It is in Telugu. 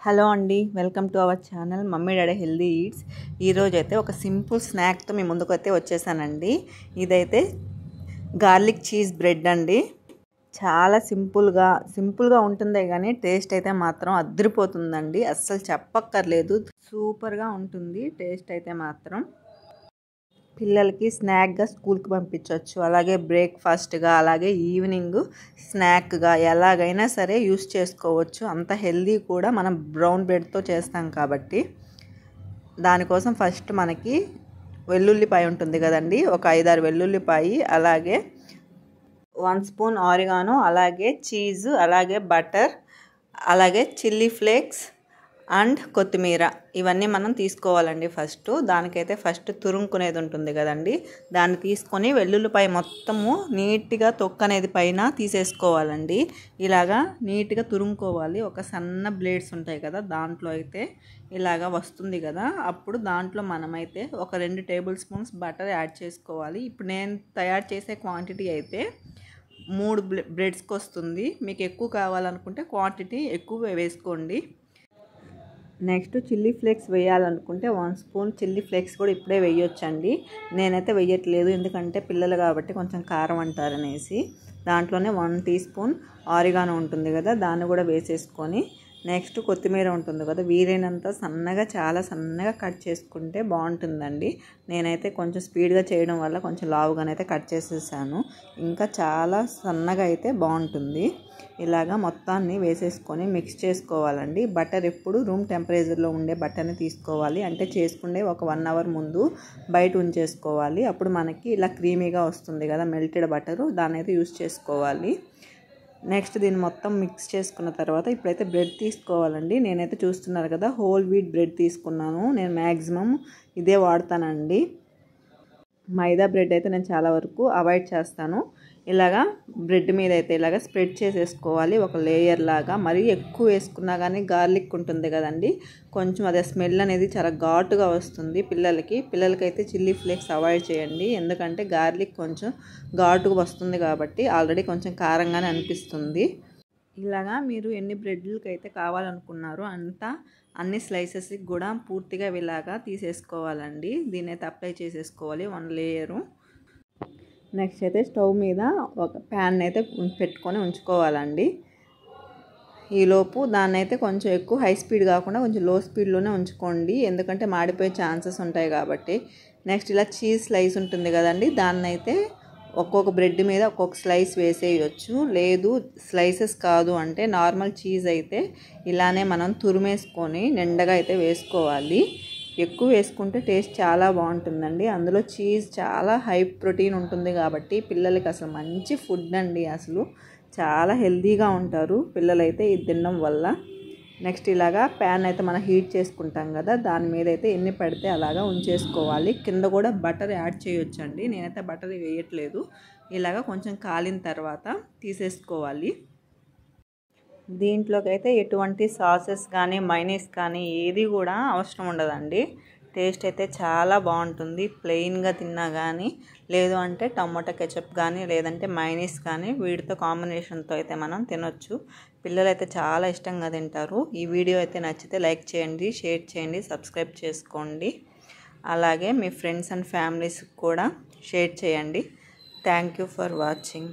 హలో అండి, welcome to our channel mummy daddy healthy eats. ఈరోజైతే ఒక సింపుల్ స్నాక్తో మీ ముందుకైతే వచ్చేసానండి. ఇదైతే గార్లిక్ చీజ్ బ్రెడ్ అండి. చాలా సింపుల్గా ఉంటుందే కానీ టేస్ట్ అయితే మాత్రం అద్దరిపోతుందండి. అస్సలు చెప్పక్కర్లేదు, సూపర్గా ఉంటుంది టేస్ట్ అయితే మాత్రం. పిల్లలకి స్నాక్గా స్కూల్కి పంపించవచ్చు, అలాగే బ్రేక్ఫాస్ట్గా, అలాగే ఈవినింగ్ స్నాక్గా ఎలాగైనా సరే యూస్ చేసుకోవచ్చు. అంత హెల్దీ కూడా. మనం బ్రౌన్ బ్రెడ్తో చేస్తాం కాబట్టి దానికోసం ఫస్ట్ మనకి వెల్లుల్లిపాయ ఉంటుంది కదండి, ఒక 5-6 వెల్లుల్లిపాయి, అలాగే 1 స్పూన్ ఆరిగానో, అలాగే చీజ్, అలాగే బటర్, అలాగే చిల్లీ ఫ్లేక్స్ అండ్ కొత్తిమీర, ఇవన్నీ మనం తీసుకోవాలండి. దానికైతే ఫస్ట్ తురుముకునేది ఉంటుంది కదండి, దాన్ని తీసుకొని వెల్లుల్లిపాయ మొత్తము నీట్గా తొక్క అనేది పైన తీసేసుకోవాలండి. ఇలాగా నీట్గా తురుముకోవాలి. ఒక సన్న బ్లేడ్స్ ఉంటాయి కదా, దాంట్లో అయితే ఇలాగా వస్తుంది కదా, అప్పుడు దాంట్లో మనమైతే ఒక 2 టేబుల్ స్పూన్స్ బటర్ యాడ్ చేసుకోవాలి. ఇప్పుడు నేను తయారు చేసే క్వాంటిటీ అయితే 3 బ్రెడ్స్కి వస్తుంది. మీకు ఎక్కువ కావాలనుకుంటే క్వాంటిటీ ఎక్కువ వేసుకోండి. నెక్స్ట్ చిల్లీ ఫ్లేక్స్ వేయాలనుకుంటే 1 స్పూన్ చిల్లీ ఫ్లేక్స్ కూడా ఇప్పుడే వేయొచ్చండి. నేనైతే వేయట్లేదు, ఎందుకంటే పిల్లలు కాబట్టి కొంచెం కారం అంటారనేసి. దాంట్లోనే 1 టీ స్పూన్ ఆరిగానో ఉంటుంది కదా, దాన్ని కూడా వేసేసుకొని, నెక్స్ట్ కొత్తిమీర ఉంటుంది కదా, వీలైనంత సన్నగా, చాలా సన్నగా కట్ చేసుకుంటే బాగుంటుందండి. నేనైతే కొంచెం స్పీడ్గా చేయడం వల్ల కొంచెం లావుగానైతే కట్ చేసేసాను. ఇంకా చాలా సన్నగా అయితే బాగుంటుంది. ఇలాగా మొత్తాన్ని వేసేసుకొని మిక్స్ చేసుకోవాలండి. బటర్ ఎప్పుడు రూమ్ టెంపరేచర్లో ఉండే బటర్ని తీసుకోవాలి. అంటే చేసుకుంటే ఒక 1 అవర్ ముందు బయట ఉంచేసుకోవాలి. అప్పుడు మనకి ఇలా క్రీమీగా వస్తుంది కదా మెల్టెడ్ బటరు, దాన్ని అయితే యూస్ చేసుకోవాలి. నెక్స్ట్ దీన్ని మొత్తం మిక్స్ చేసుకున్న తర్వాత ఇప్పుడైతే బ్రెడ్ తీసుకోవాలండి. నేనైతే చూస్తున్నారు కదా, హోల్ వీట్ బ్రెడ్ తీసుకున్నాను. నేను మ్యాక్సిమం ఇదే వాడతానండి. మైదా బ్రెడ్ అయితే నేను చాలా వరకు అవాయిడ్ చేస్తాను. ఇలాగా బ్రెడ్ మీద అయితే ఇలాగ స్ప్రెడ్ చేసేసుకోవాలి, ఒక లేయర్ లాగా. మరీ ఎక్కువ వేసుకున్నా కానీ గార్లిక్ ఉంటుంది కదండి, కొంచెం అదే స్మెల్ అనేది చాలా ఘాటుగా వస్తుంది పిల్లలకైతే చిల్లీ ఫ్లేక్స్ అవాయిడ్ చేయండి, ఎందుకంటే గార్లిక్ కొంచెం ఘాటుగా వస్తుంది కాబట్టి ఆల్రెడీ కొంచెం కారంగానే అనిపిస్తుంది. ఇలాగా మీరు ఎన్ని బ్రెడ్లకి అయితే కావాలనుకున్నారో అన్ని స్లైసెస్కి కూడా పూర్తిగా ఇలాగా తీసేసుకోవాలండి. దీన్ని అయితే అప్లై చేసేసుకోవాలి 1 లేయరు. నెక్స్ట్ అయితే స్టవ్ మీద ఒక ప్యాన్ అయితే పెట్టుకొని ఉంచుకోవాలండి. ఈలోపు దాన్ని అయితే కొంచెం ఎక్కువ హై స్పీడ్ కాకుండా కొంచెం లో స్పీడ్లోనే ఉంచుకోండి, ఎందుకంటే మాడిపోయే ఛాన్సెస్ ఉంటాయి కాబట్టి. నెక్స్ట్ ఇలా చీజ్ స్లైస్ ఉంటుంది కదండి, దాన్ని అయితే ఒక్కొక్క బ్రెడ్ మీద ఒక్కొక్క స్లైస్ వేసేయచ్చు. లేదు స్లైసెస్ కాదు అంటే నార్మల్ చీజ్ అయితే ఇలానే మనం తురిమేసుకొని నిండగా అయితే వేసుకోవాలి. ఎక్కువ వేసుకుంటే టేస్ట్ చాలా బాగుంటుందండి. అందులో చీజ్ చాలా హై ప్రోటీన్ ఉంటుంది కాబట్టి పిల్లలకి అసలు మంచి ఫుడ్ అండి. అసలు చాలా హెల్తీగా ఉంటారు పిల్లలైతే ఇది తినడం వల్ల. నెక్స్ట్ ఇలాగా ప్యాన్ అయితే మనం హీట్ చేసుకుంటాం కదా, దాని మీద అయితే ఎన్ని పడితే అలాగా ఉంచేసుకోవాలి. కింద కూడా బటర్ యాడ్ చేయొచ్చండి, నేనైతే బటర్ వేయట్లేదు. ఇలాగా కొంచెం కాలిన తర్వాత తీసేసుకోవాలి. దీంట్లోకి అయితే ఎటువంటి సాసెస్ కానీ మైనీస్ కానీ ఏది కూడా అవసరం ఉండదండి. టేస్ట్ అయితే చాలా బాగుంటుంది. ప్లెయిన్గా తిన్నా కానీ, లేదు అంటే టమాటో కెచప్ కానీ, లేదంటే మైనీస్ కానీ, వీటితో కాంబినేషన్తో అయితే మనం తినొచ్చు. పిల్లలైతే చాలా ఇష్టంగా తింటారు. ఈ వీడియో అయితే నచ్చితే లైక్ చేయండి, షేర్ చేయండి, సబ్స్క్రైబ్ చేసుకోండి. అలాగే మీ ఫ్రెండ్స్ అండ్ ఫ్యామిలీస్కి కూడా షేర్ చేయండి. Thank you for watching.